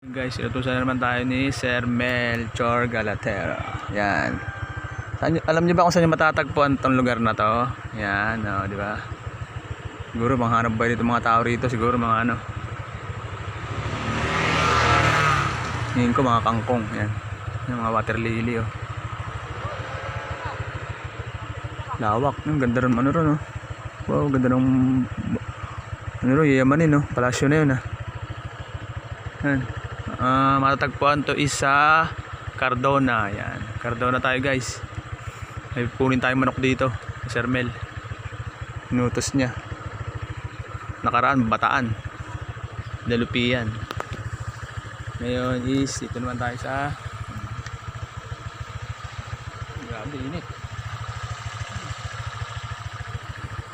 Guys, inutusan na naman tayo ni Sir Melchor Galatero. Yan. Alam niyo ba kung saan niyo matatagpuan tong lugar na to? Yan, oh, di ba? Siguro manghanap ba dito mga tao rito? Siguro mga ano. Ngayon ko mga kangkong. Yan. Yung mga water lily, oh. Lawak. Ang ganda rin ano rin, oh. Wow, ganda ng ano rin, yayamanin, oh. Palasyo na yun, ah. Yan. Matatagpuan to is sa Cardona. Yan. Cardona tayo, guys. May punin tayong manok dito. Sir Mel. Inutos niya. Nakaraan, Bataan. Dalupian. Ngayon is, dito naman tayo sa grabe, init.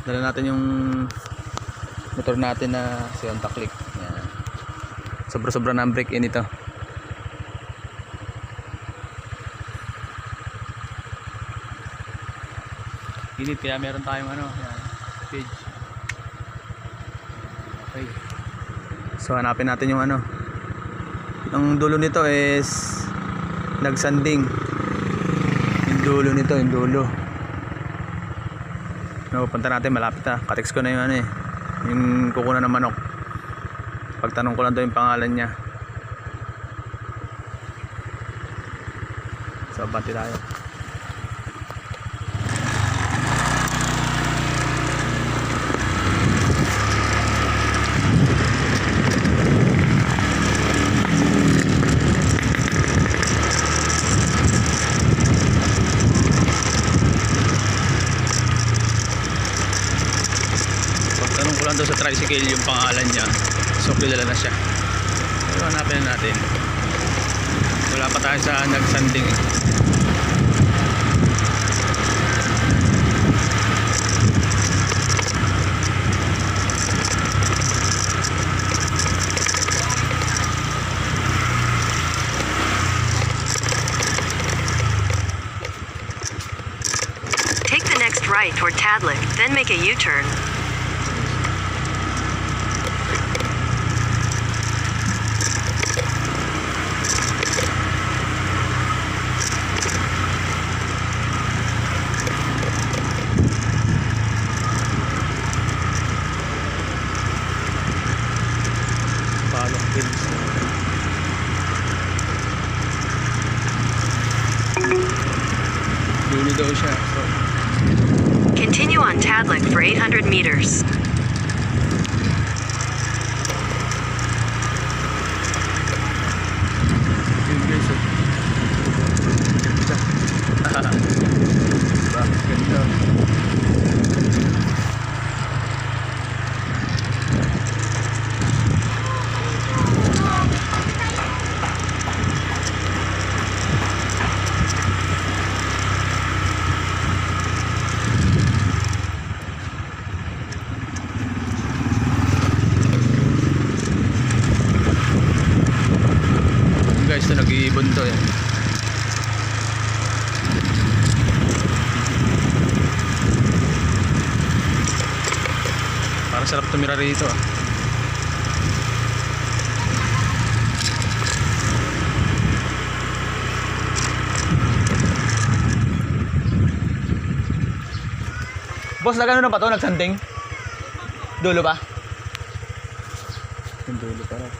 Dala natin yung motor natin na si Honda Click. Yan. Sobra-sobra na ang break in ito. Init kaya meron tayong ano, yan, page. Okay. So hanapin natin yung ano. Ang dulo nito is nagsanding. Yung dulo nito, yung dulo. No, punta natin, malapit na. Katext ko na yung ano eh. Yung kukunan ng manok. Pagtanong ko lang daw yung pangalan niya. So, banti tayo. Pagtanong ko lang daw sa tricycle yung pangalan niya. So, kilala na siya. So, hanapin na natin. Wala pa tayo sa nagsanding eh. Take the next right toward Tadlik, then make a U-turn. Palok Hills. Dulo daw siya. So, Continue on Tadlik for 800 meters. yun guys. Ganda. Bakit ganda? Guys, ito nag-iibon to eh. Parang sarap tumira rito ah. Boss, nagano na ba to? Nagsanding? Dulo ba? Yung dulo pa rin.